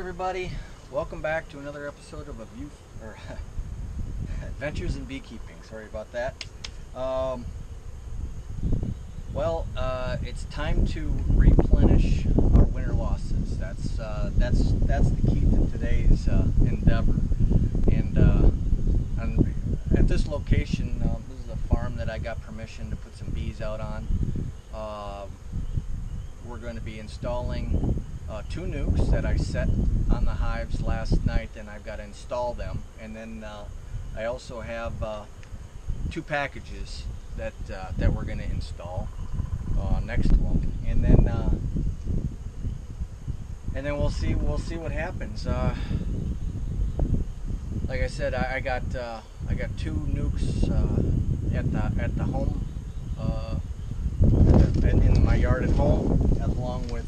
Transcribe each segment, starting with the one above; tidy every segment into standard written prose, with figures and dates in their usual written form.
everybody, welcome back to another episode of Adventures in Beekeeping. Sorry about that. It's time to replenish our winter losses. That's the key to today's endeavor. And at this location, this is a farm that I got permission to put some bees out on. We're going to be installing 2 nukes that I set on the hives last night, and I've got to install them. And then I also have 2 packages that we're going to install next to them, and then we'll see what happens. Like I said, I got 2 nukes at the home, in my yard at home, along with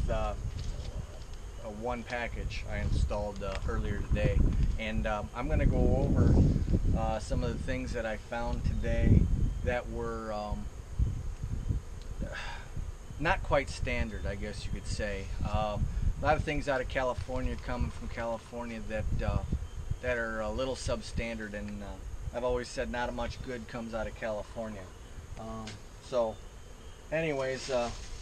1 package I installed earlier today. And I'm going to go over some of the things that I found today that were not quite standard, I guess you could say. A lot of things out of California, coming from California, that are a little substandard, and I've always said not much good comes out of California. So anyways,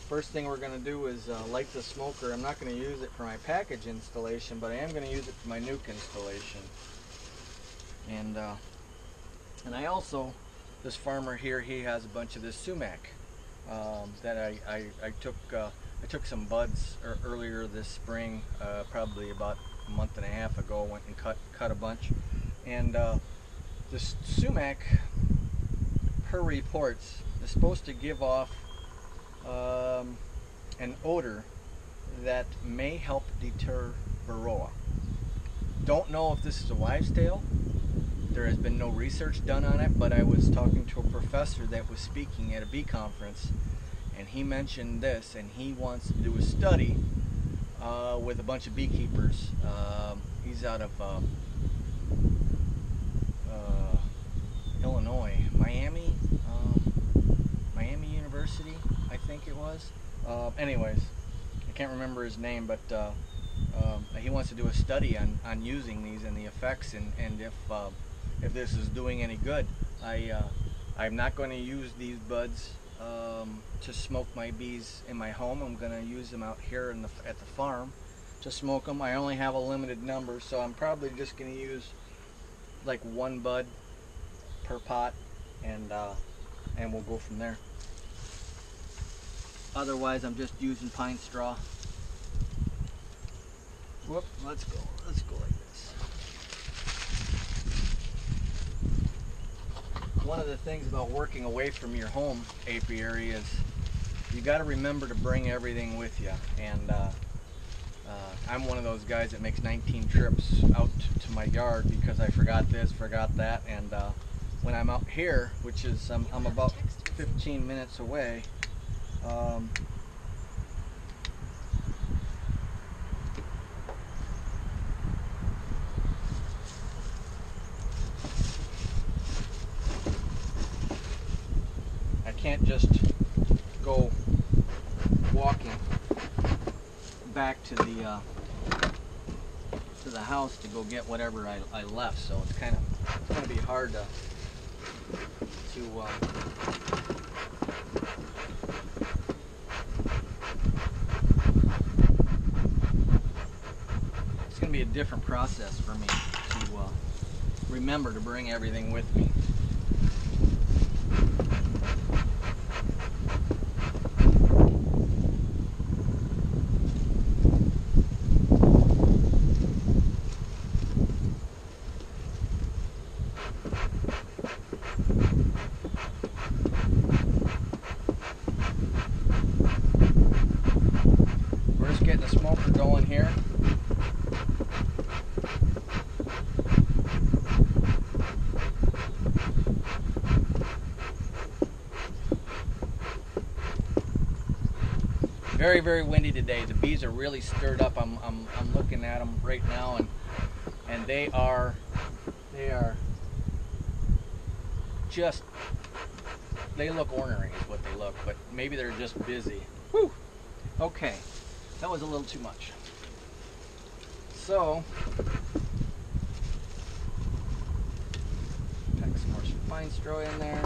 first thing we're going to do is light the smoker. I'm not going to use it for my package installation, but I am going to use it for my nuke installation. And I also, this farmer here, he has a bunch of this sumac that I took some buds earlier this spring, probably about a month and a half ago. Went and cut a bunch, and this sumac, per reports, is supposed to give off an odor that may help deter varroa. Don't know if this is a wives' tale. There has been no research done on it, but I was talking to a professor that was speaking at a bee conference, and he mentioned this, and he wants to do a study with a bunch of beekeepers. He's out of Illinois, Miami University, I think it was. Anyways, I can't remember his name, but he wants to do a study on using these and the effects, and if this is doing any good. I'm not going to use these buds to smoke my bees in my home. I'm going to use them out here at the farm to smoke them. I only have a limited number, so I'm probably just going to use like 1 bud per pot, and we'll go from there. Otherwise, I'm just using pine straw. Whoop, let's go like this. One of the things about working away from your home apiary is you got to remember to bring everything with you. And I'm one of those guys that makes 19 trips out to my yard because I forgot this, forgot that, and when I'm out here, which is I'm about 15 minutes away, I can't just go walking back to the house to go get whatever I left, so it's going to be hard to it's going to be a different process for me to remember to bring everything with me. Getting the smoker going here. Very, very windy today. The bees are really stirred up. I'm looking at them right now, and they are just, they look ornery is what they look, but maybe they're just busy. Whew. Okay. That was a little too much. So, pack some more fine straw in there.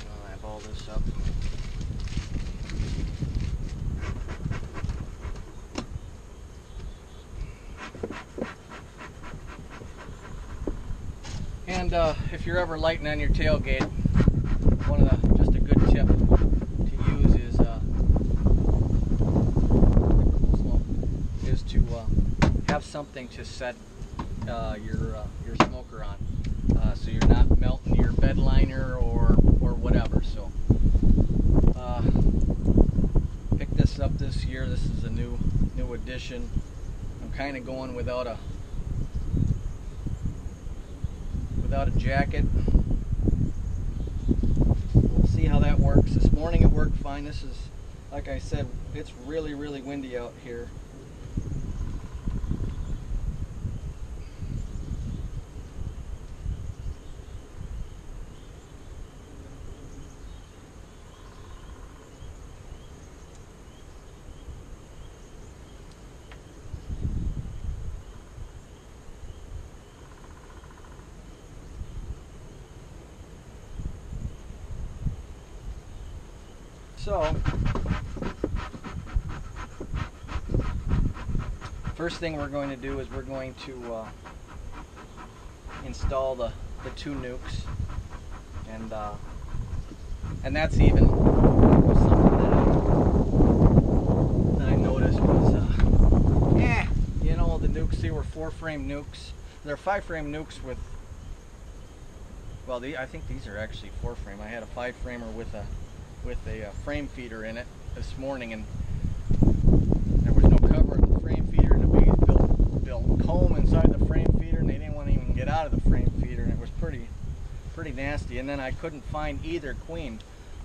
I'll have all this up. And if you're ever lighting on your tailgate, just a good tip to use is to have something to set your smoker on, so you're not melting your bed liner or whatever. So picked this up this year. This is a new addition. I'm kind of going without a jacket. We'll see how that works. This morning it worked fine. This is, like I said, it's really windy out here. So, first thing we're going to do is we're going to install the 2 nukes, and that's even something that I noticed was, you know, the nukes, they were 4-frame nukes. They're 5-frame nukes with, well, I think these are actually 4-frame. I had a 5-framer with a frame feeder in it this morning, and there was no cover on the frame feeder, and the bees built comb inside the frame feeder, and they didn't want to even get out of the frame feeder, and it was pretty nasty. And then I couldn't find either queen.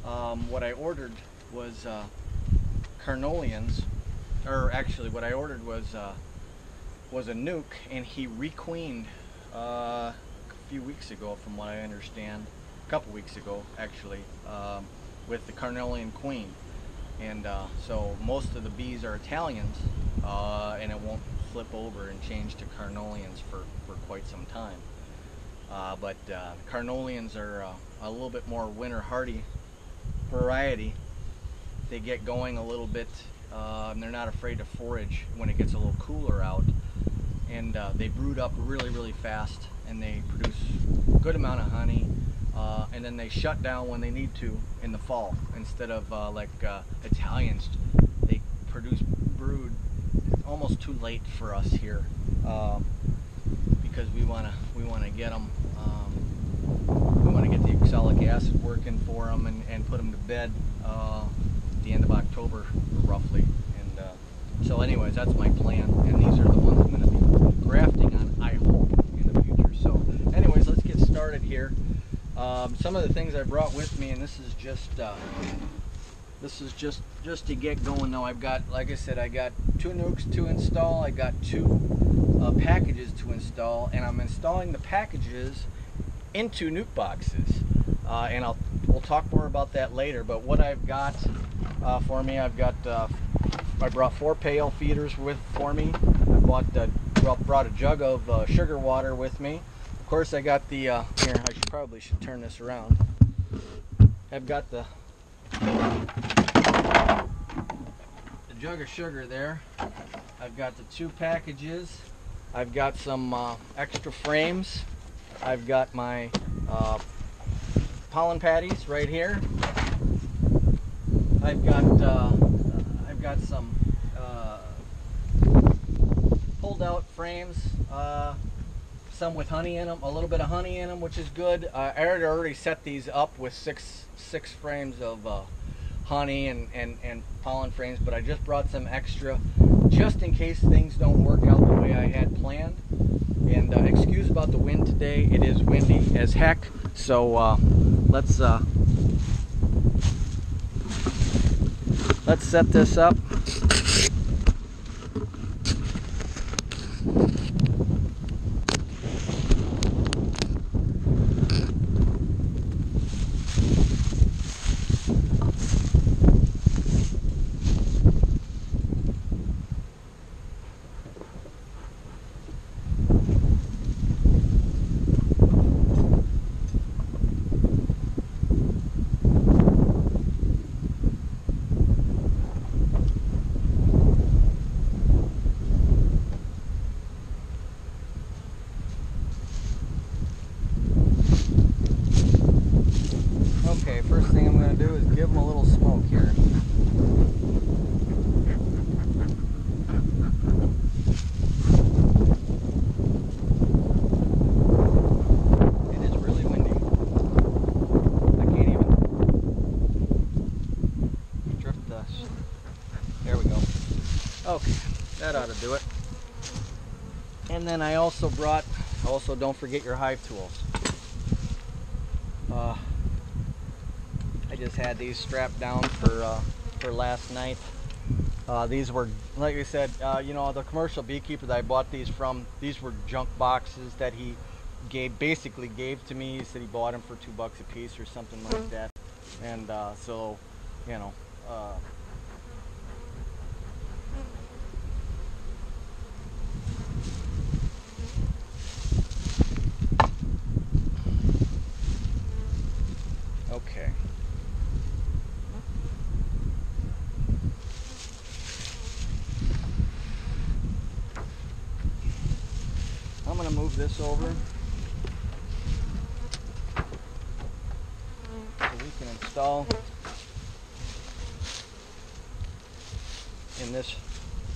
What I ordered was carnelians, or actually what I ordered was a nuke, and he requeened a few weeks ago, from what I understand, a couple weeks ago actually, with the carnelian queen. And so most of the bees are Italians, and it won't flip over and change to carnelians for quite some time. But carnelians are a little bit more winter hardy variety. They get going a little bit, and they're not afraid to forage when it gets a little cooler out. And they brood up really fast, and they produce a good amount of honey. And then they shut down when they need to in the fall, instead of like Italians. They produce brood almost too late for us here, because we want to get them. We want to get the oxalic acid working for them and put them to bed at the end of October roughly. And so, anyways, that's my plan. And these are the ones I'm going to be grafting on, I hope, in the future. So, anyways, let's get started here. Some of the things I brought with me, and this is just to get going. Now I've got, like I said, I got 2 nukes to install. I got 2 packages to install, and I'm installing the packages into nuke boxes. And we'll talk more about that later. But what I've got for me, I brought 4 pail feeders for me. I brought a jug of sugar water with me. Of course, I got the here. I probably should turn this around. I've got the jug of sugar there. I've got the 2 packages. I've got some extra frames. I've got my pollen patties right here. I've got some pulled out frames. Some with honey in them, a little bit of honey in them, which is good. I had already set these up with six frames of honey and pollen frames, but I just brought some extra just in case things don't work out the way I had planned. And excuse about the wind today. It is windy as heck. So let's set this up. do is give them a little smoke here. It is really windy. I can't even drift this. There we go. Okay, that ought to do it. And then I also brought, don't forget your hive tools. I just had these strapped down for last night. These were, like I said, you know, the commercial beekeeper that I bought these from, these were junk boxes that he basically gave to me. He said he bought them for $2 a piece or something like that. And so, you know, okay. I'm going to move this over so we can install in this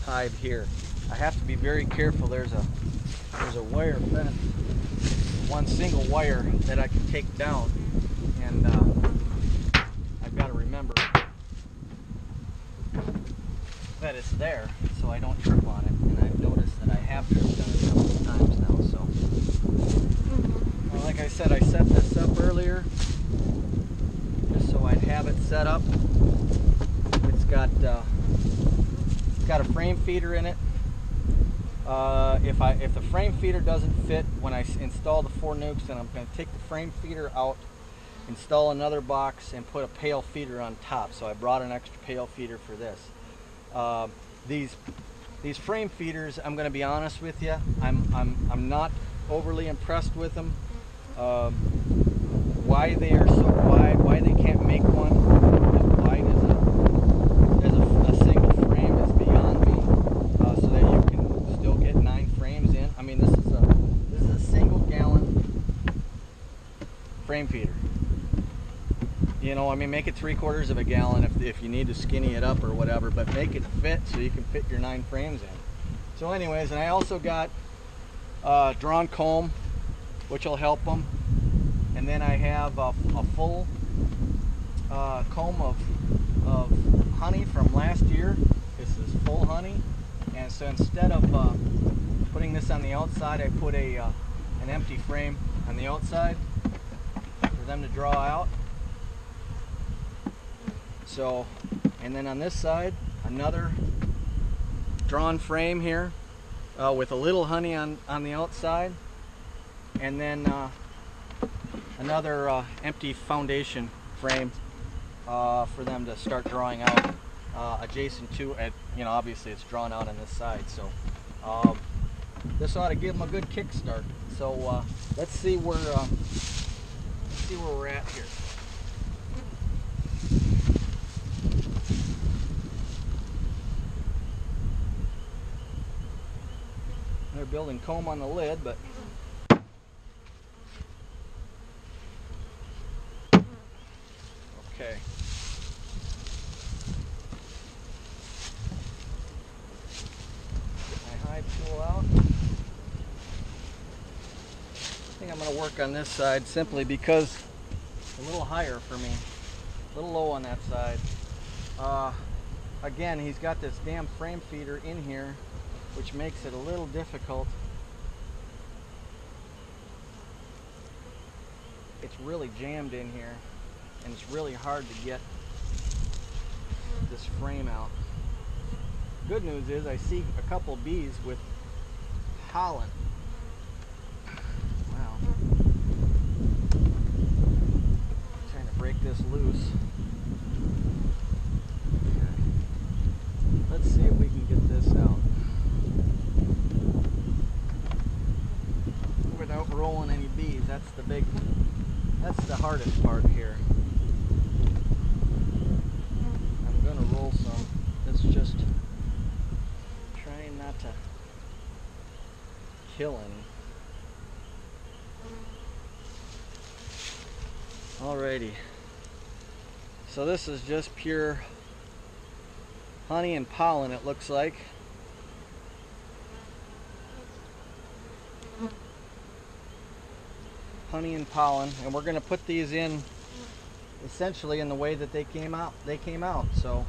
hive here. I have to be very careful. There's a wire fence, one single wire that I can take down, and I've got to remember that it's there so I don't trip on it. And I've noticed that I have tripped on it a couple of times now. So, well, like I said, I set this up earlier just so I'd have it set up. It's got a frame feeder in it. If the frame feeder doesn't fit when I install the 4 nukes, then I'm going to take the frame feeder out, install another box, and put a pail feeder on top. So I brought an extra pail feeder for this. These frame feeders, I'm going to be honest with you, I'm not overly impressed with them. Why they are so wide, why they can't make one as wide as a single frame is beyond me. So that you can still get 9 frames in. I mean, this is a single gallon frame feeder. You know, I mean, make it 3/4 of a gallon if you need to skinny it up or whatever, but make it fit so you can fit your 9 frames in. So anyways, and I also got drawn comb, which will help them. And then I have a full comb of honey from last year. This is full honey. And so instead of putting this on the outside, I put an empty frame on the outside for them to draw out. So, and then on this side, another drawn frame here with a little honey on the outside, and then another empty foundation frame for them to start drawing out adjacent to it. You know, obviously it's drawn out on this side, so this ought to give them a good kick start. So let's see where we're at here. They're building comb on the lid, but okay. Get my hive tool out. I think I'm going to work on this side simply because it's a little higher for me, a little low on that side. Again, he's got this damn frame feeder in here, which makes it a little difficult. It's really jammed in here, and it's really hard to get this frame out. Good news is I see a couple bees with pollen. Wow. Trying to break this loose. Okay. Let's see if we can get this out without rolling any bees. That's the hardest part here. I'm gonna roll some. It's just trying not to kill any. Alrighty. So this is just pure honey and pollen, it looks like. Honey and pollen, and we're going to put these in essentially in the way that they came out. So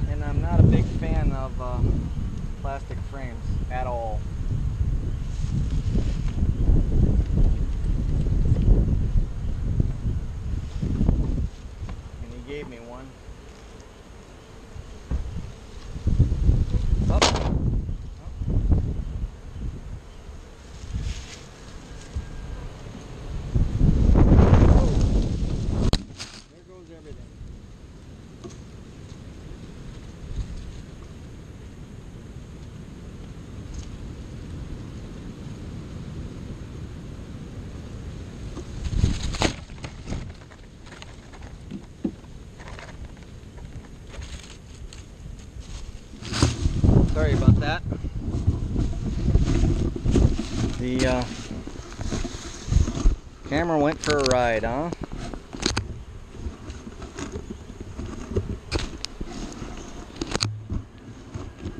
and I'm not a big fan of plastic frames at all. And he gave me one. Up. Up. There goes everything. Sorry about that. The camera went for a ride, huh?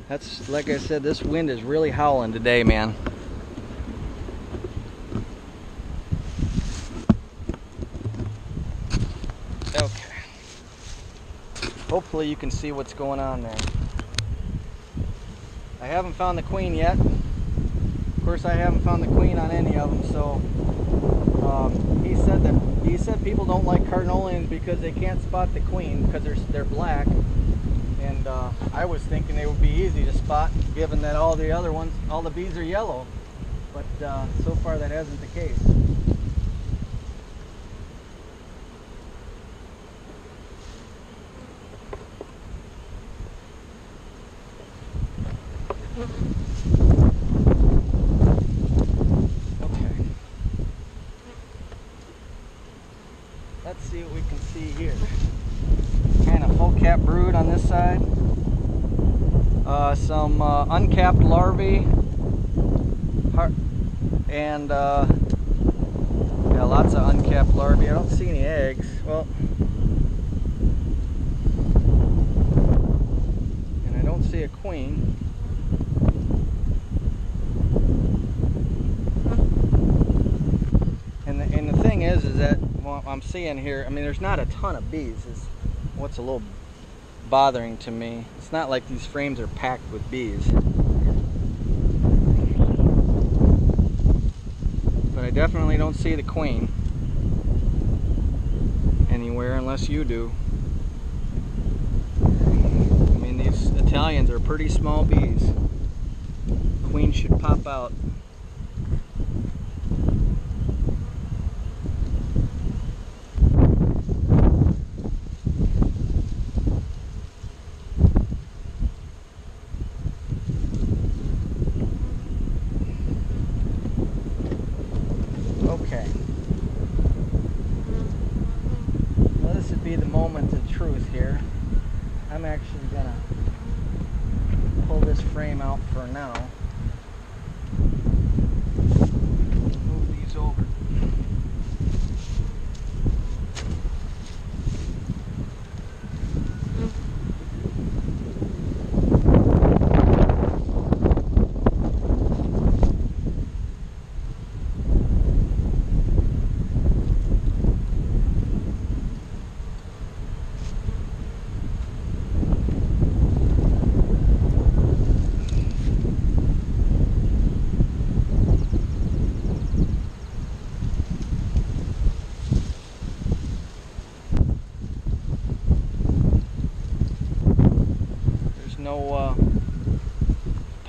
That's, like I said, this wind is really howling today, man. Okay. Hopefully you can see what's going on there. I haven't found the queen yet. Of course, I haven't found the queen on any of them. So he said people don't like Cardinalians because they can't spot the queen because they're black. And I was thinking they would be easy to spot, given that all the other ones, all the bees are yellow. But so far that hasn't the case. Okay. Let's see what we can see here. Kind of full cap brood on this side. Some uncapped larvae. And yeah, lots of uncapped larvae. I don't see any eggs. Well, and I don't see a queen. And the thing is that what I'm seeing here, I mean, there's not a ton of bees. Is what's a little bothering to me. It's not like these frames are packed with bees. But I definitely don't see the queen anywhere unless you do. I mean, these Italians are pretty small bees. Queen should pop out. Okay. Well, this would be the moment of truth here. I'm actually gonna pull this frame out for now. Move these over. No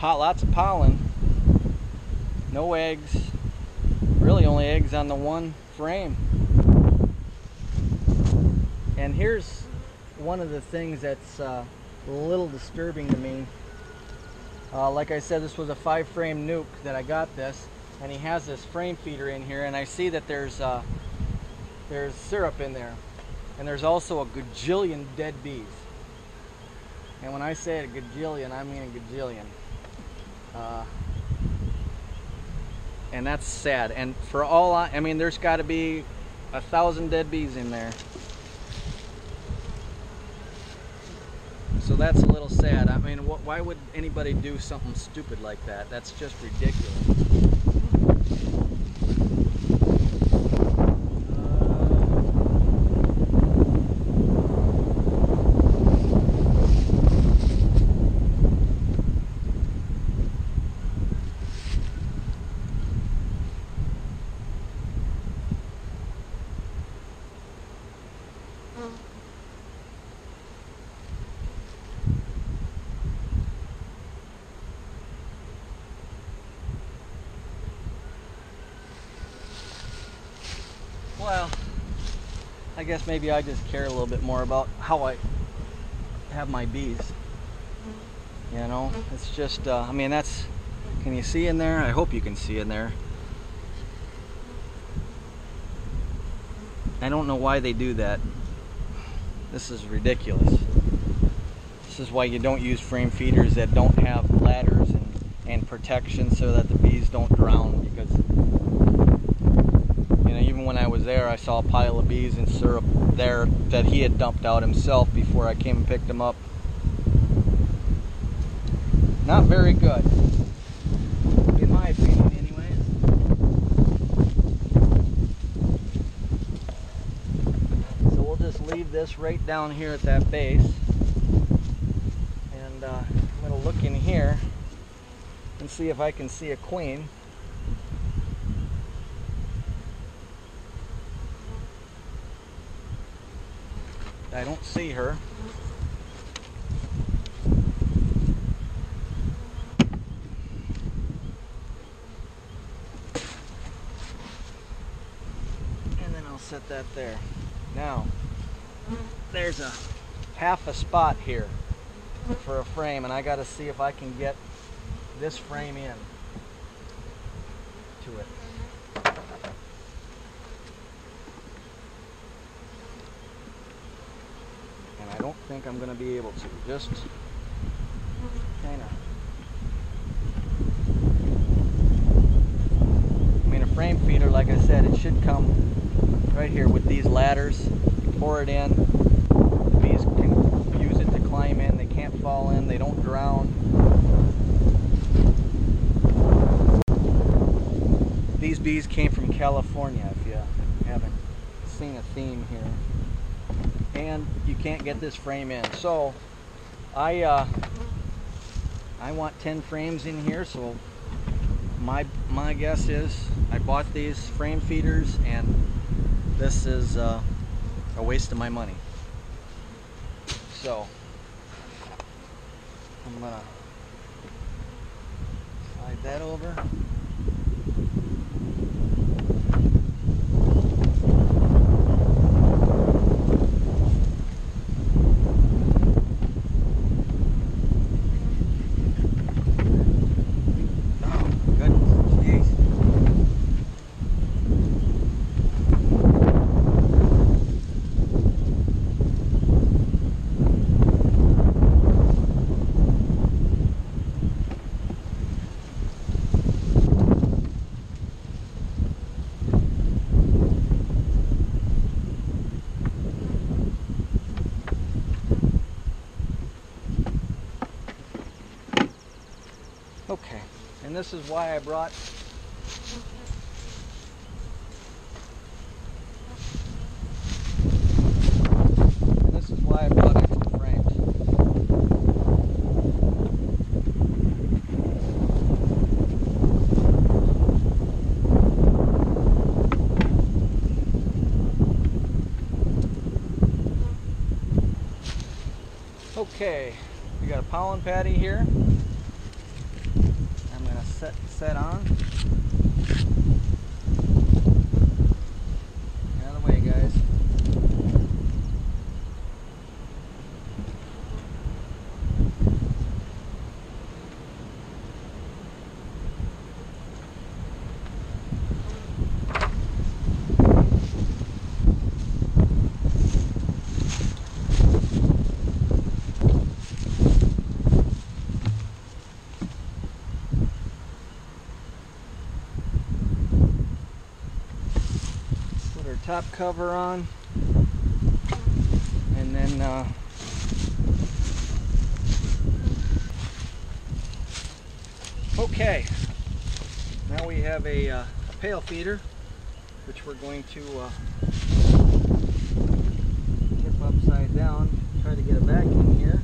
lots of pollen, no eggs, really only eggs on the one frame. And here's one of the things that's a little disturbing to me. Like I said, this was a 5-frame nuke that I got this, and he has this frame feeder in here, and I see that there's syrup in there, and there's also a gajillion dead bees. And when I say a gajillion, I mean a gajillion. And that's sad. And for all I mean, there's got to be 1,000 dead bees in there. So that's a little sad. I mean, why would anybody do something stupid like that? That's just ridiculous. Well, I guess maybe I just care a little bit more about how I have my bees. You know, it's just, I mean, that's, can you see in there? I hope you can see in there. I don't know why they do that. This is ridiculous. This is why you don't use frame feeders that don't have ladders and protection so that the bees don't drown, because even when I was there, I saw a pile of bees and syrup there that he had dumped out himself before I came and picked them up. Not very good, in my opinion anyway. So we'll just leave this right down here at that base. And I'm going to look in here and see if I can see a queen. I don't see her. And then I'll set that there. Now, there's a half a spot here for a frame, and I got to see if I can get this frame in to it. I don't think I'm going to be able to. Just kind of. I mean, a frame feeder, like I said, it should come right here with these ladders. You pour it in. The bees can use it to climb in. They can't fall in. They don't drown. These bees came from California, if you haven't seen a theme here. And you can't get this frame in. So I want 10 frames in here, so my guess is I bought these frame feeders and this is a waste of my money. So I'm gonna slide that over. Okay, and this is why I brought extra frames. Okay, we got a pollen patty here. I'm going to set on. Out of the way, guys. top cover on, and then okay, now we have a pail feeder, which we're going to tip upside down, try to get a vacuum here.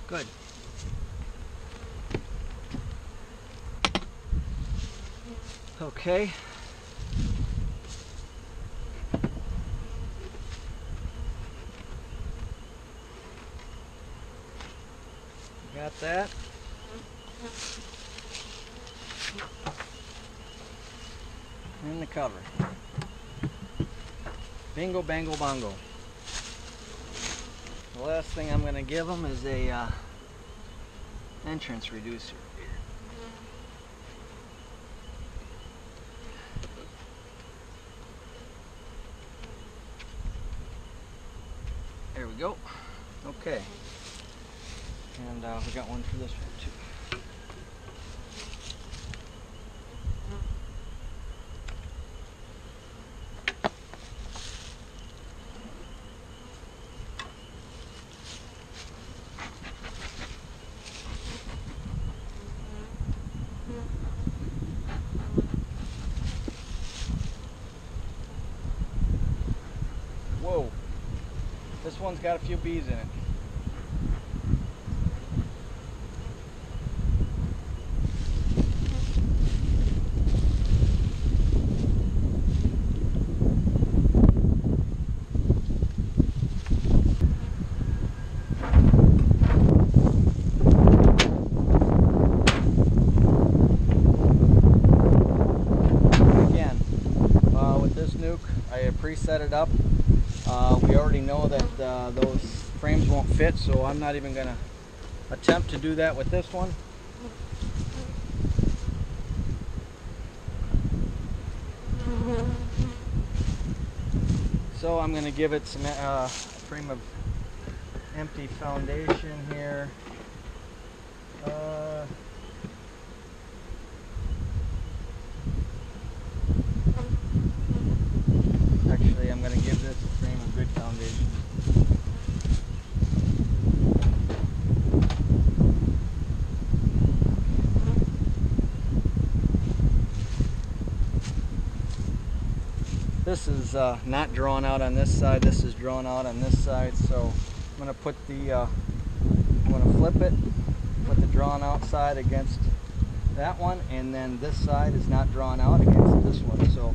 Good. Okay. Got that. And the cover. Bingo, bango, bongo. The last thing I'm going to give them is a entrance reducer. There we go. Okay. And we got one for this one too. Whoa, this one's got a few bees in it. I preset it up. We already know that those frames won't fit, so I'm not even going to attempt to do that with this one. So I'm going to give it some frame of empty foundation here. Actually, I'm going to give this a frame of good foundation. This is not drawn out on this side. This is drawn out on this side. So I'm going to put the, I'm going to flip it, put the drawn out side against that one, and then this side is not drawn out against this one. So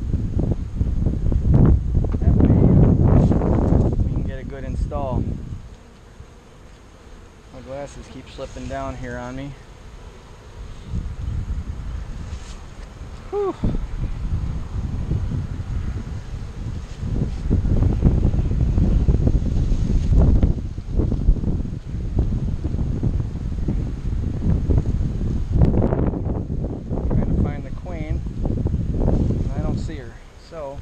good install. My glasses keep slipping down here on me. Whew. Trying to find the queen, and I don't see her. So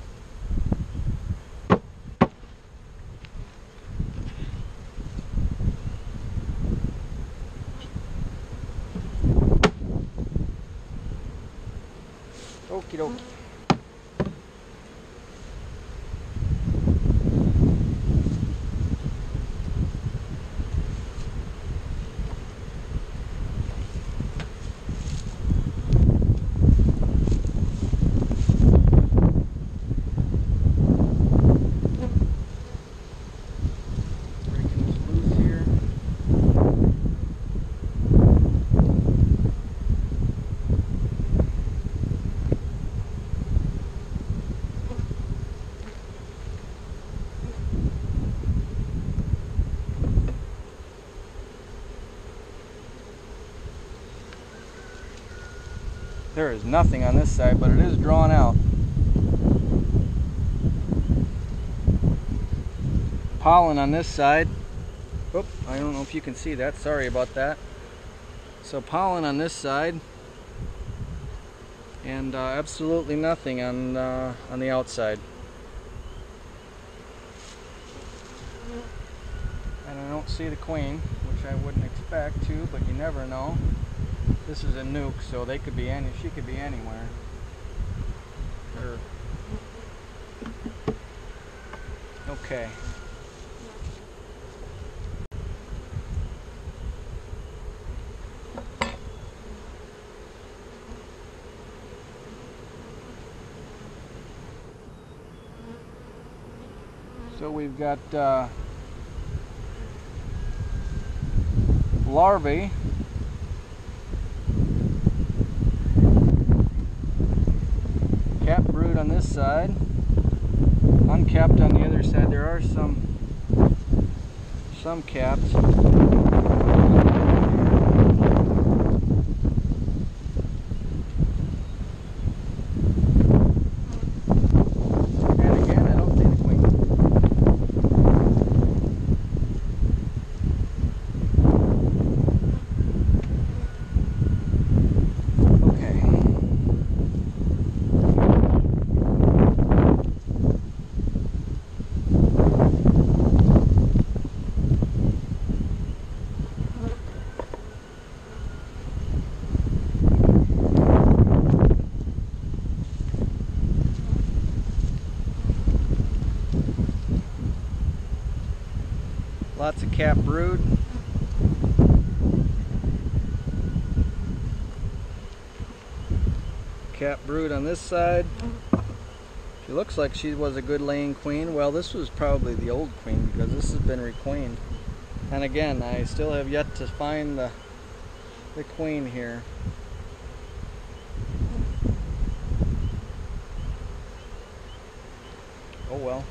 okie dokie. Breaking this loose here. There is nothing on this side, but it is drawn out. Pollen on this side. Oop, I don't know if you can see that. Sorry about that. So pollen on this side, and absolutely nothing on the outside. And I don't see the queen, which I wouldn't expect. back too, but you never know. This is a nuke, so they could be she could be anywhere. Sure. Okay. So we've got larvae, capped brood on this side, uncapped on the other side. There are some capped. Lots of capped brood. Capped brood on this side. She looks like she was a good laying queen. Well, this was probably the old queen because this has been requeened. And again, I still have yet to find the queen here. Oh well.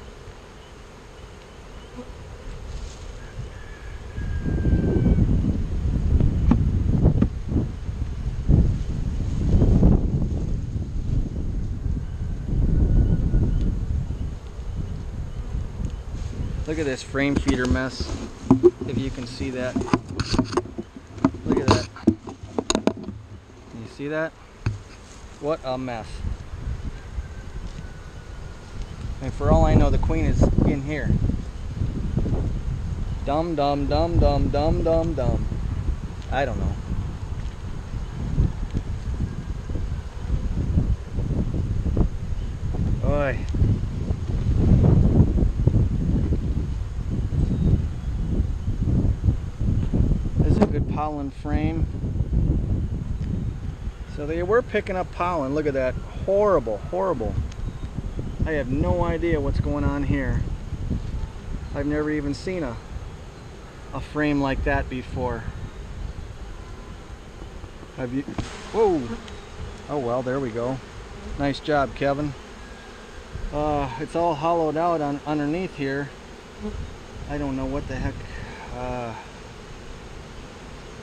Look at this frame feeder mess, if you can see that. Look at that. Can you see that? What a mess. And for all I know, the queen is in here. Dum dum dum dum dum dum dum. I don't know. Oi. Pollen frame. So they were picking up pollen. Look at that. Horrible, horrible. I have no idea what's going on here. I've never even seen a frame like that before. Have you? Whoa. Oh well, there we go. Nice job, Kevin. It's all hollowed out underneath here. I don't know what the heck.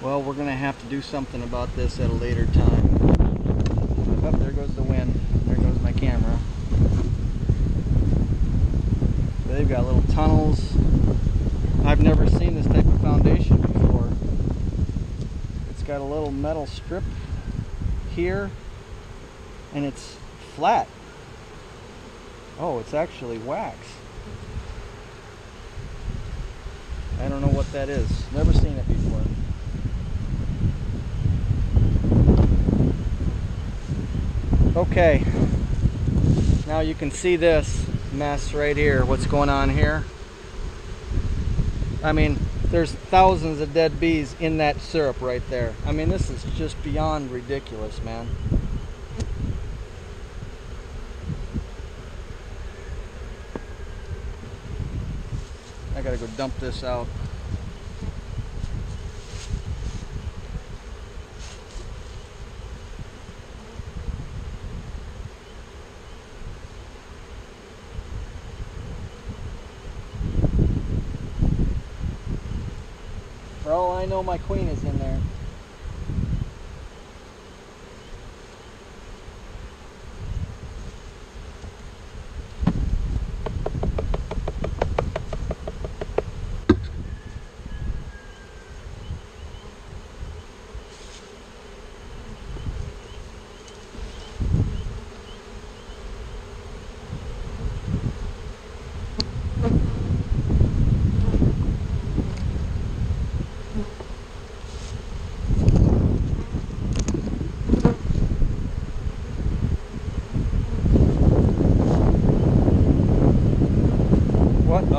Well, we're going to have to do something about this at a later time. Oh, there goes the wind. There goes my camera. They've got little tunnels. I've never seen this type of foundation before. It's got a little metal strip here, and it's flat. Oh, it's actually wax. I don't know what that is. Never seen it before. Okay, now you can see this mess right here, what's going on here. I mean, there's thousands of dead bees in that syrup right there. I mean, this is just beyond ridiculous, man. I gotta go dump this out. For all I know, my queen is in there.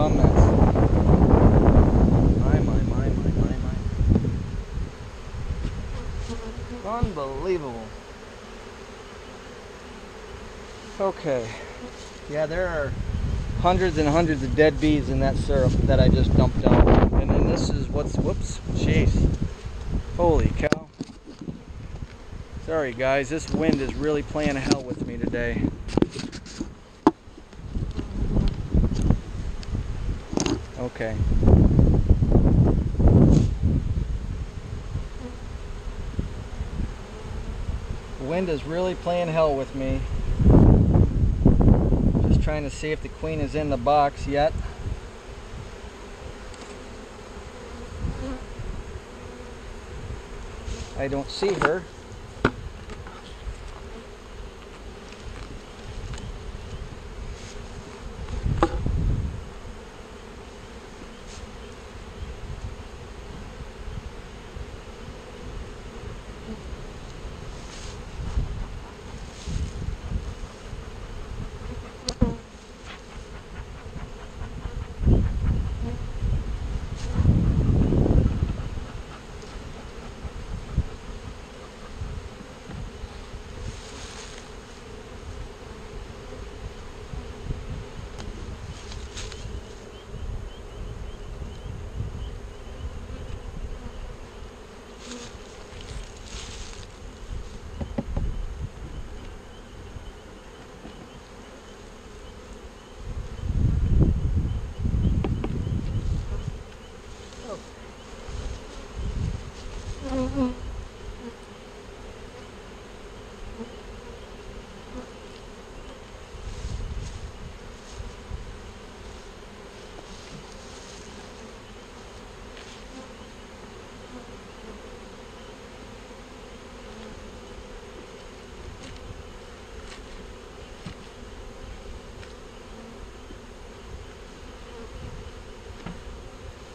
A mess. My. Unbelievable. Okay. Yeah, there are hundreds and hundreds of dead bees in that syrup that I just dumped out. And then this is what's, whoops, jeez. Holy cow. Sorry guys, this wind is really playing hell with me today. Okay. The wind is really playing hell with me. Just trying to see if the queen is in the box yet. I don't see her.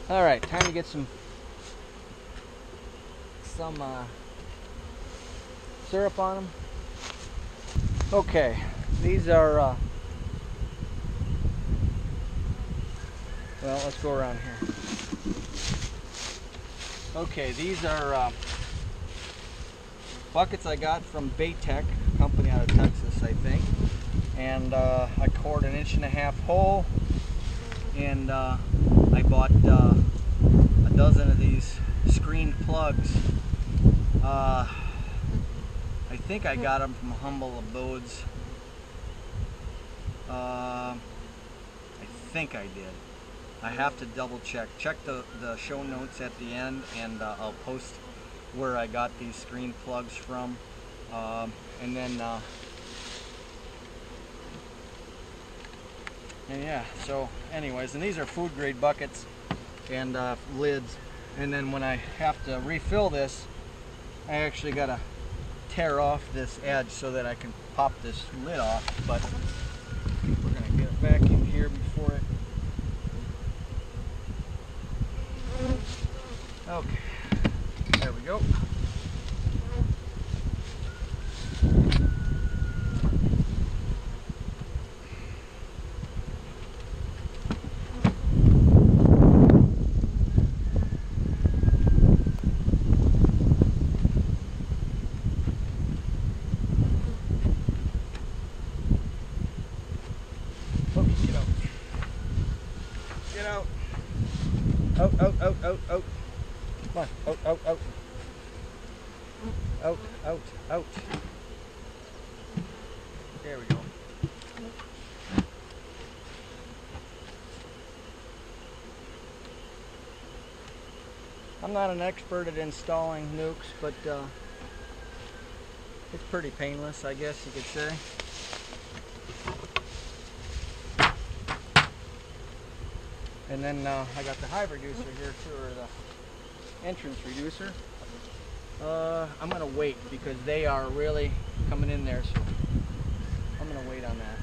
All right, time to get some syrup on them. Okay, these are well, let's go around here. Okay, these are buckets I got from Baytech, a company out of Texas, I think. And I cored 1.5 inch hole, and I bought a dozen of these screen plugs. I think I got them from Humble Abodes. I think I did. I have to double check. Check the show notes at the end, and I'll post where I got these screen plugs from. And then and yeah, so anyways, and these are food grade buckets and lids. And then when I have to refill this, I actually gotta tear off this edge so that I can pop this lid off. But we're gonna get it back in here before it. Okay, there we go. Out. Come on, out. Out. There we go. I'm not an expert at installing nukes, but it's pretty painless, I guess you could say. And then I got the hive reducer here too, or the entrance reducer. I'm gonna wait because they are really coming in there, so I'm gonna wait on that.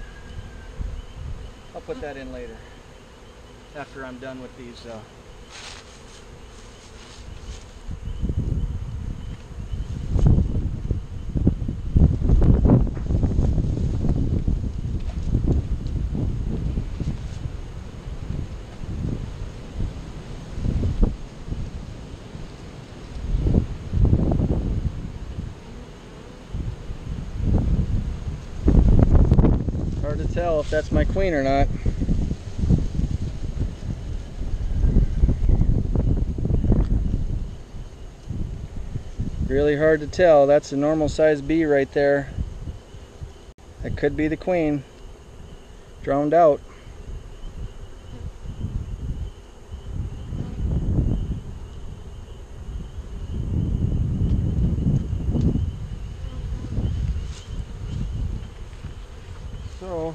I'll put that in later after I'm done with these. tell if that's my queen or not. Really hard to tell. That's a normal sized bee right there. That could be the queen. Drowned out. So,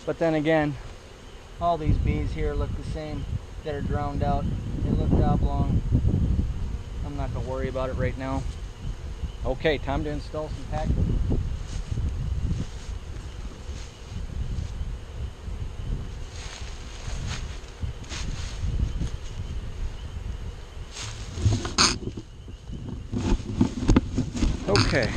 but then again, all these bees here look the same that are drowned out. They look oblong. I'm not going to worry about it right now. Okay, time to install some packaging. Okay.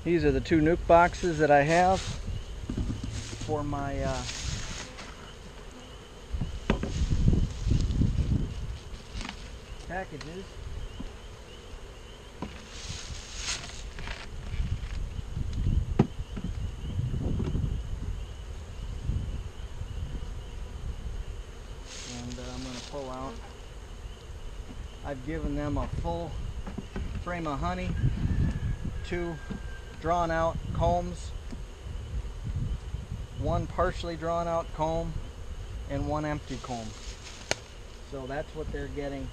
These are the 2 Nuke boxes that I have for my packages. And I'm going to pull out. I've given them a full frame of honey, 2 drawn out combs, 1 partially drawn out comb, and 1 empty comb. So that's what they're getting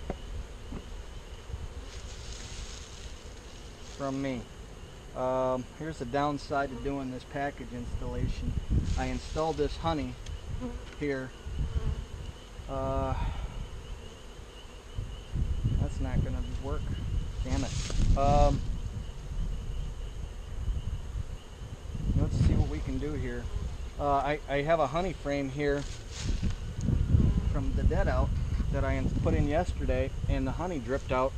from me. Here's the downside to doing this package installation. I installed this honey here. That's not going to work. Damn it. Let's see what we can do here. I have a honey frame here from the dead out that I put in yesterday, and the honey dripped out,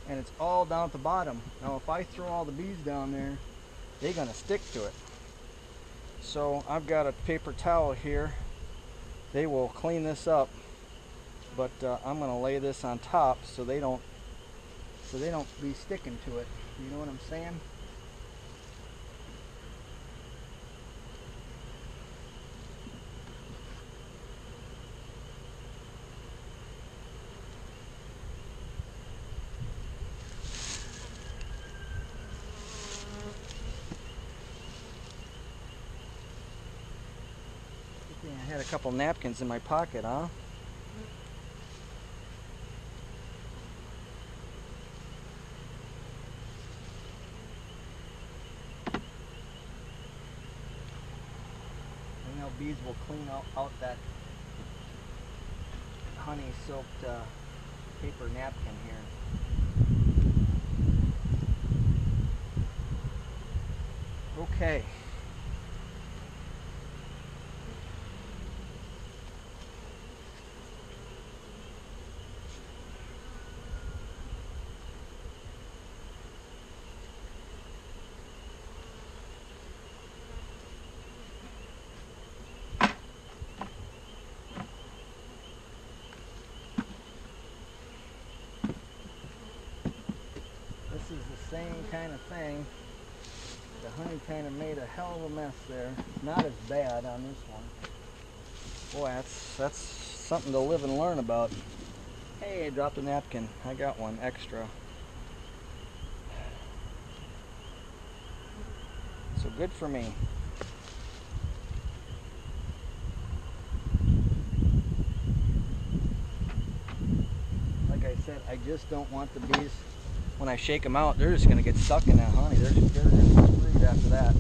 and it's all down at the bottom. Now if I throw all the bees down there, they're gonna stick to it. So I've got a paper towel here. They will clean this up, but I'm gonna lay this on top so they don't be sticking to it. You know what I'm saying? I had a couple napkins in my pocket, huh? And now bees will clean out that honey-soaked paper napkin here. Okay. This is the same kind of thing. The honey kind of made a hell of a mess there. Not as bad on this one. Boy, that's something to live and learn about. Hey, I dropped a napkin. I got one extra. So good for me. Like I said, I just don't want the bees, when I shake them out, they're just going to get stuck in that honey. They're screwed after that.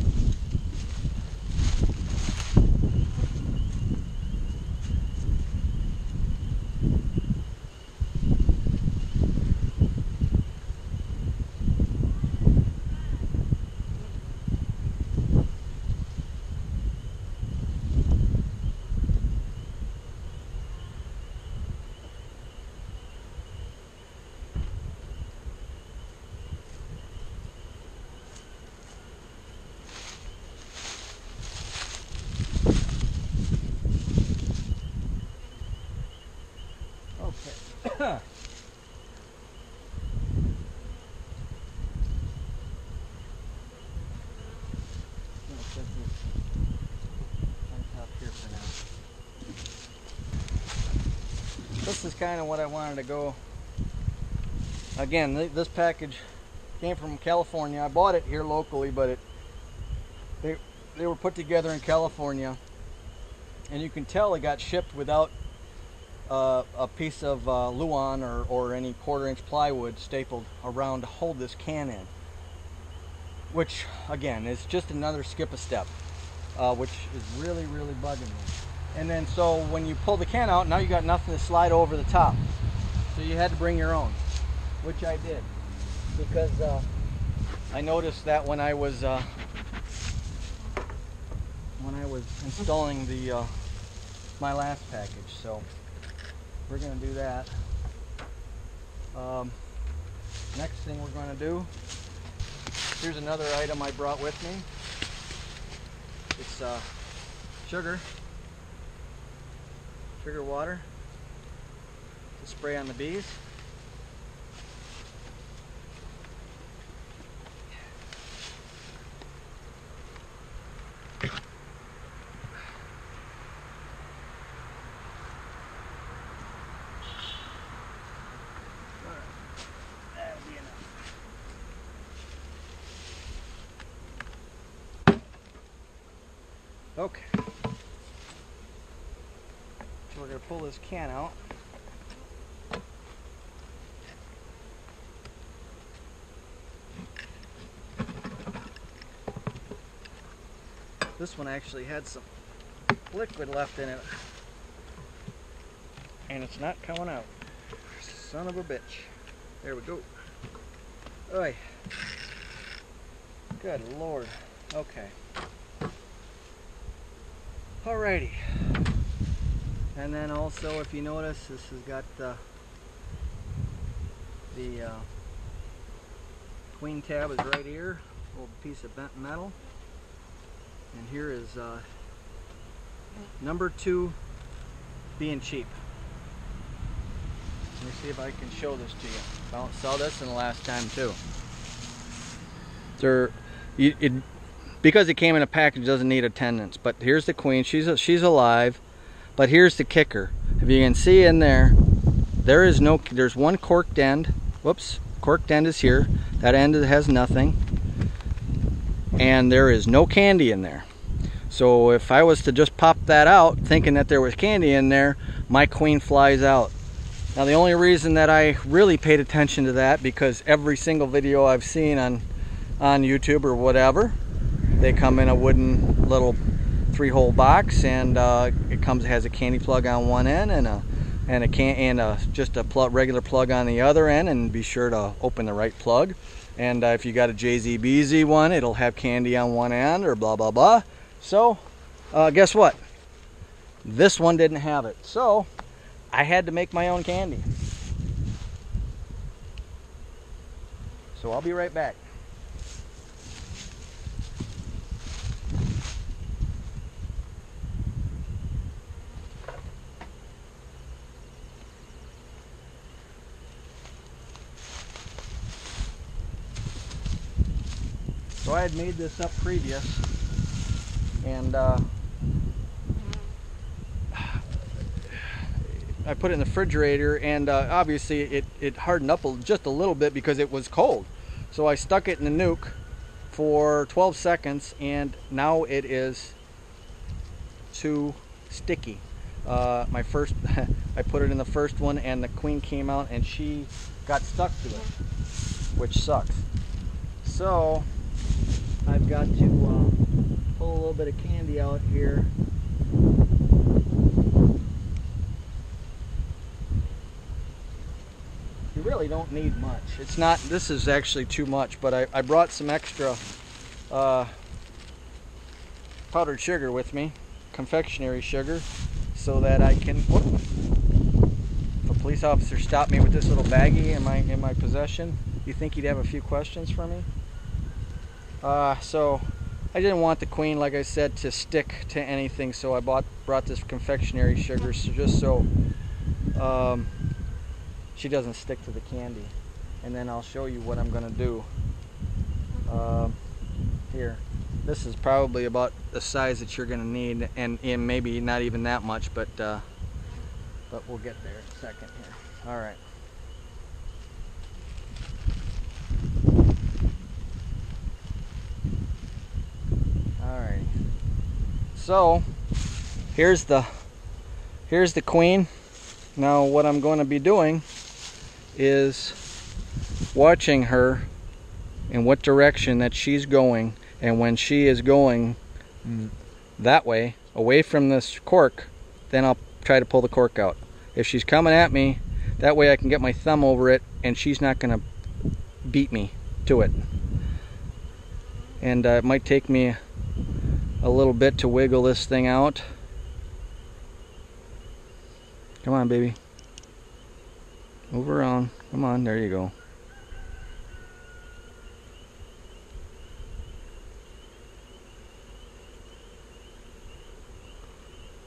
this is kind of what I wanted to go. Again, this package came from California. I bought it here locally, but they were put together in California, and you can tell it got shipped without a piece of luan or any 1/4-inch plywood stapled around to hold this can in, which again is just another skip a step, which is really bugging me. And then so when you pull the can out, now you got nothing to slide over the top, so you had to bring your own, which I did, because I noticed that when I was installing the my last package. So we're going to do that. Next thing we're going to do, here's another item I brought with me. It's sugar water to spray on the bees. Okay, so we're going to pull this can out. This one actually had some liquid left in it, and it's not coming out. Son of a bitch. There we go. Oy. Good Lord. Okay. Alrighty, and then also, if you notice, this has got the queen tab is right here, a little piece of bent metal, and here is number 2 being cheap. Let me see if I can show this to you. I don't sell this in the last time too. Because it came in a package, doesn't need attendance. But here's the queen. She's alive. But here's the kicker. If you can see in there, there's one corked end. Whoops, corked end is here. That end has nothing, and there is no candy in there. So if I was to just pop that out, thinking that there was candy in there, my queen flies out. Now the only reason that I really paid attention to that, because every single video I've seen on YouTube or whatever, they come in a wooden little 3-hole box, and it has a candy plug on one end and just a regular plug on the other end, and be sure to open the right plug. And if you got a JZBZ one, it'll have candy on one end, or blah blah blah. So guess what? This one didn't have it, so I had to make my own candy. So I'll be right back. So I had made this up previous, and I put it in the refrigerator, and obviously it hardened up just a little bit because it was cold. So I stuck it in the Nuke for 12 seconds, and now it is too sticky. I put it in the first one, and the queen came out and she got stuck to it, which sucks. So I've got to pull a little bit of candy out here. You really don't need much. It's not, this is actually too much, but I brought some extra powdered sugar with me, confectionery sugar, so that I can, if a police officer stopped me with this little baggie in my possession, you think he'd have a few questions for me? So I didn't want the queen, like I said, to stick to anything, so I brought this confectionery sugar, so just so she doesn't stick to the candy. And then I'll show you what I'm gonna do. Here, this is probably about the size that you're gonna need, and maybe not even that much, but but we'll get there in a second here. All right. All right. So here's the queen. Now what I'm going to be doing is watching her in what direction that she's going, and when she is going that way, away from this cork, then I'll try to pull the cork out. If she's coming at me, that way I can get my thumb over it and she's not going to beat me to it. And it might take me a little bit to wiggle this thing out. Come on, baby. Move around. Come on, there you go.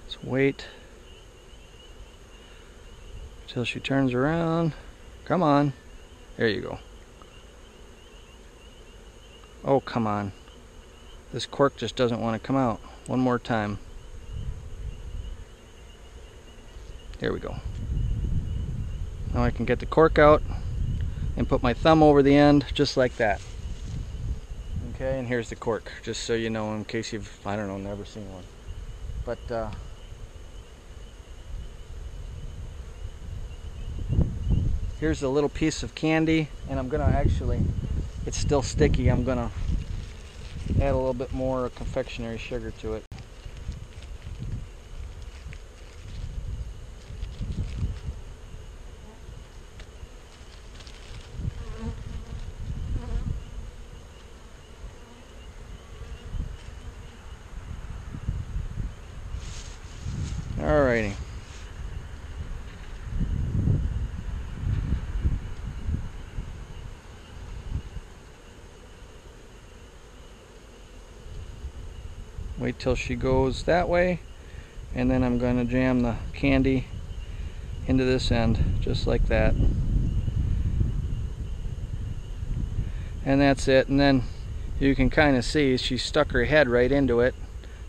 Let's wait until she turns around. Come on. There you go. Oh, come on. This cork just doesn't want to come out. One more time. There we go. Now I can get the cork out and put my thumb over the end just like that. Okay, and here's the cork, just so you know, in case you've, I don't know, never seen one. But here's a little piece of candy, and I'm gonna actually, it's still sticky, I'm gonna add a little bit more confectionery sugar to it. Alrighty. Wait till she goes that way, and then I'm going to jam the candy into this end just like that, and that's it. And then you can kind of see she stuck her head right into it.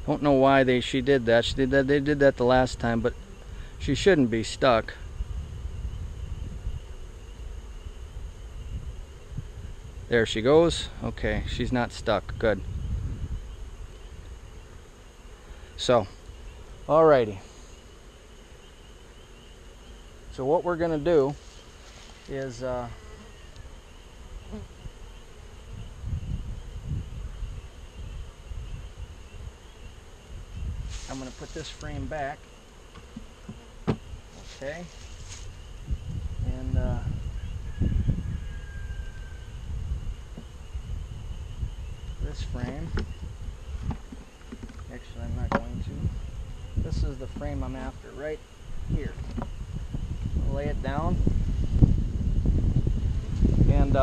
Don't know why she did that. They did that the last time, but she shouldn't be stuck. There she goes. Okay, she's not stuck. Good. So, alrighty. So what we're gonna do is I'm gonna put this frame back. Okay. And this frame, actually I'm not going to. This is the frame I'm after, right here. I'll lay it down, and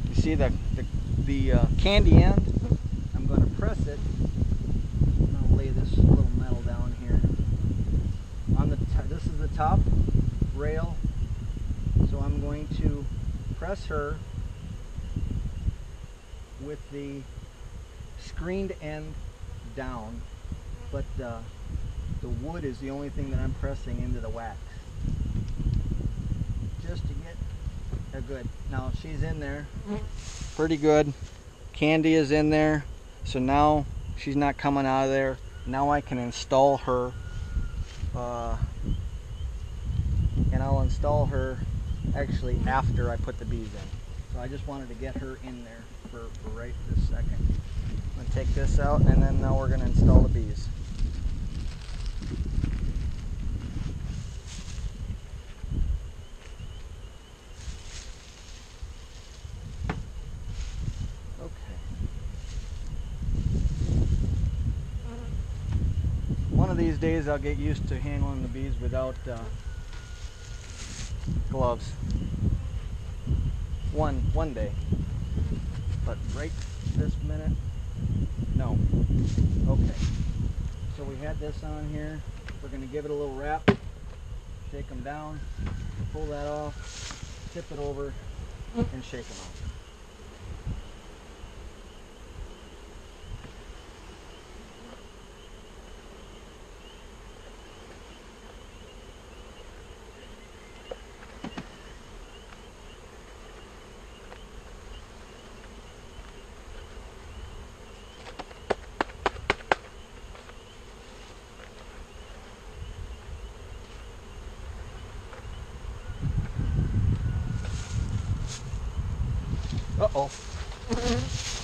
you see the candy end. I'm going to press it. I'll lay this little metal down here. On the this is the top rail, so I'm going to press her with the screened end down, but the wood is the only thing that I'm pressing into the wax, just to get a good. Now she's in there pretty good. Candy is in there, so now she's not coming out of there. Now I can install her, and I'll install her actually after I put the bees in. So I just wanted to get her in there for right this second. I'm going to take this out, and then now we're going to install the bees. One of these days I'll get used to handling the bees without gloves. One day. But right this minute, no. Okay. So we had this on here. We're going to give it a little wrap. Shake them down. Pull that off. Tip it over and shake them off. Uh-oh.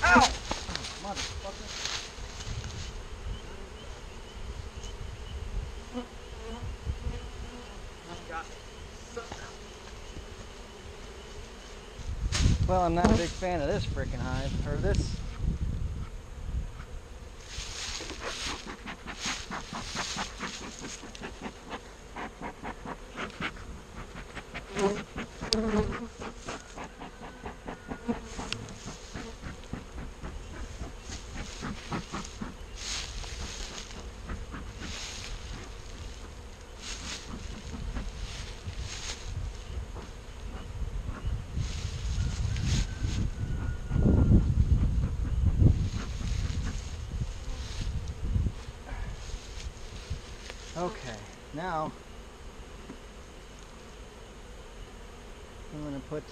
Ow! Motherfucker. Well, I'm not a big fan of this frickin' hive, or this. Okay, now I'm going to put,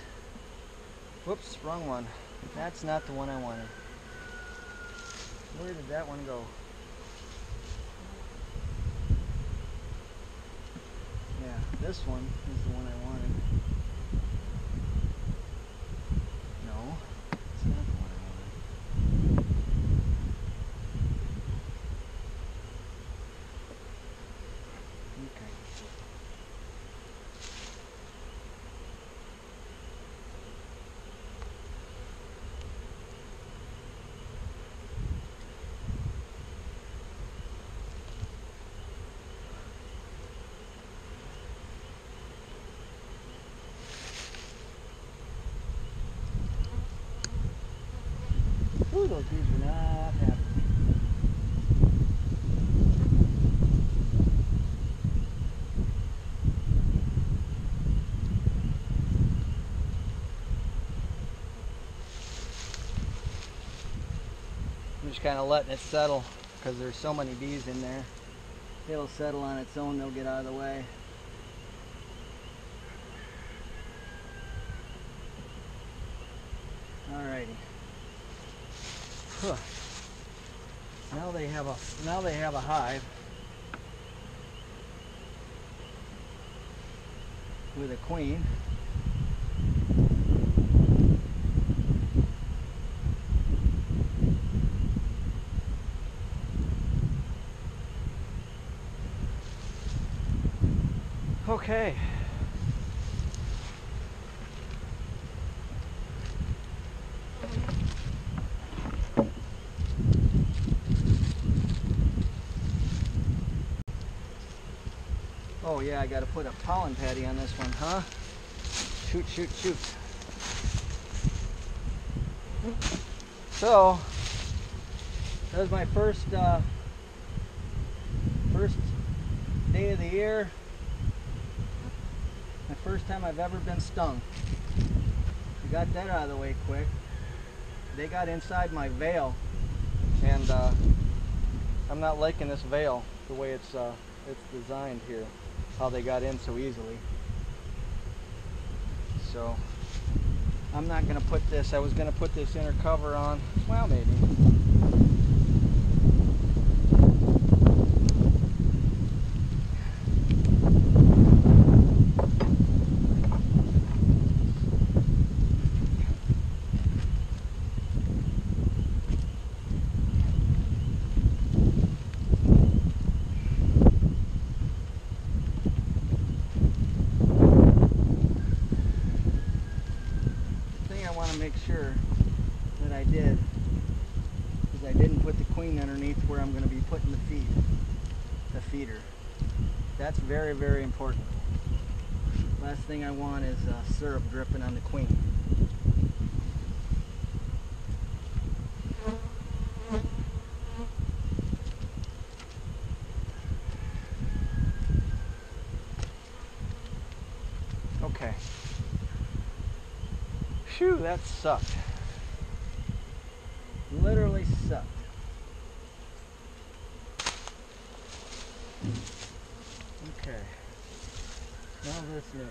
whoops, wrong one. That's not the one I wanted. Where did that one go? Yeah, this one is the one I wanted. No, it's not the one I wanted. Okay. Ooh, those bees were not happy. I'm just kind of letting it settle because there's so many bees in there. It'll settle on its own, they'll get out of the way. Alrighty. Huh. Now they have a hive with a queen. Okay. Oh yeah, I gotta put a pollen patty on this one, huh? Shoot, shoot, shoot. So, that was my first day of the year. My first time I've ever been stung. I got that out of the way quick. They got inside my veil, and I'm not liking this veil the way it's designed here. How they got in so easily. So I'm not going to put this. I was going to put this inner cover on. Well, maybe. Make sure that I did is I didn't put the queen underneath where I'm going to be putting the feeder. That's very, very important. Last thing I want is syrup dripping on the queen. Okay. Phew, that sucked. Literally sucked. Okay. Now this nuke.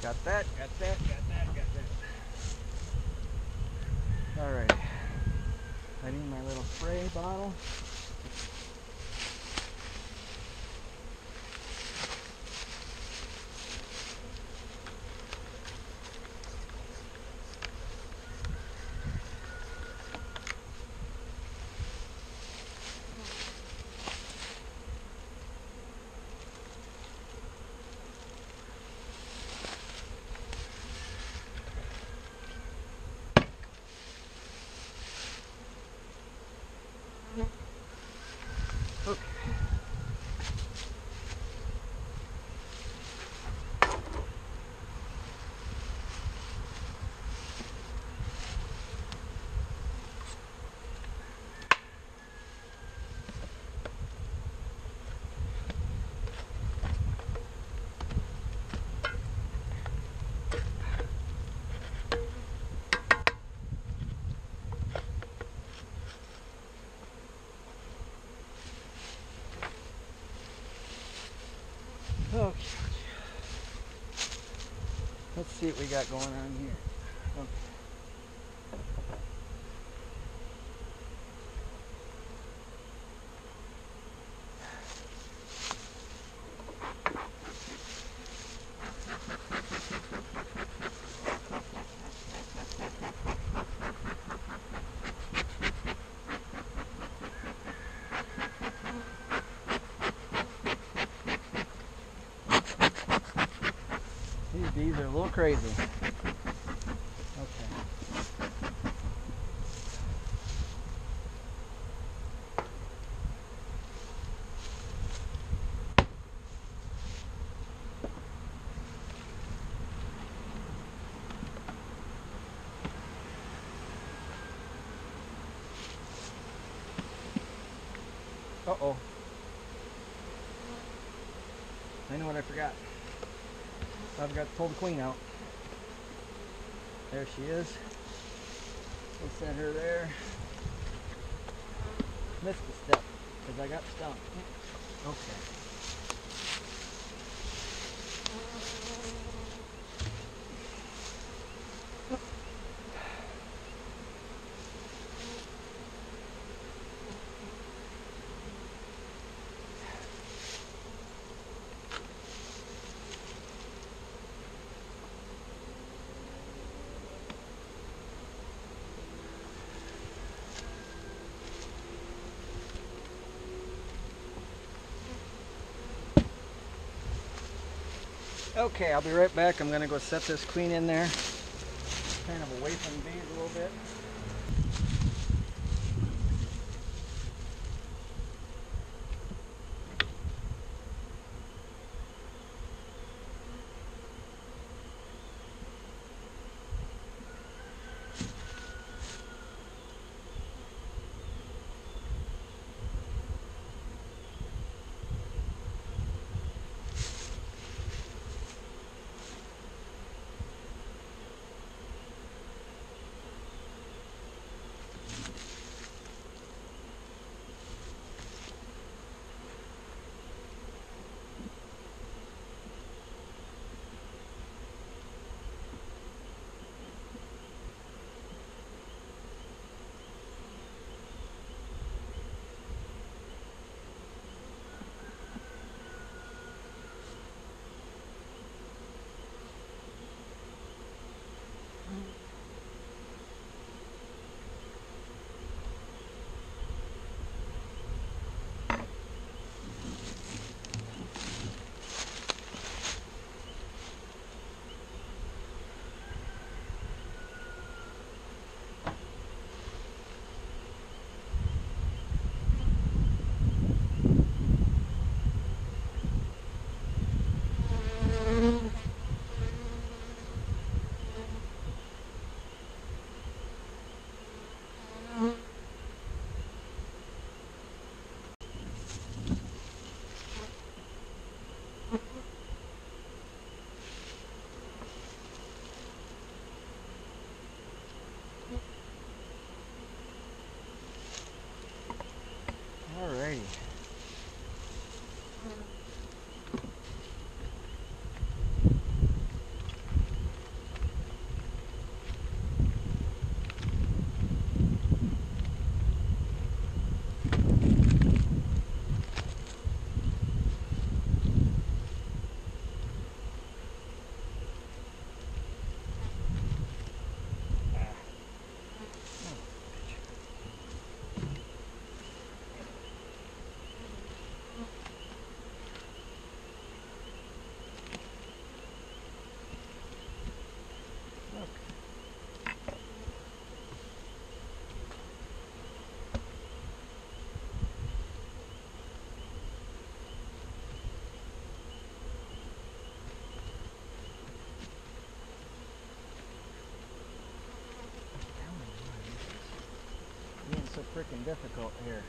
Got that, got that, got that, got that. Alright. I need my little spray bottle. Okay. Okay. Let's see what we got going on here. Okay. These bees are a little crazy. Okay. Uh-oh. I know what I forgot. I forgot to pull the queen out. There she is. We'll set her there. Missed the step because I got stung. Okay. Okay, I'll be right back. I'm going to go set this queen in there, kind of away from the bees a little bit. freaking difficult here.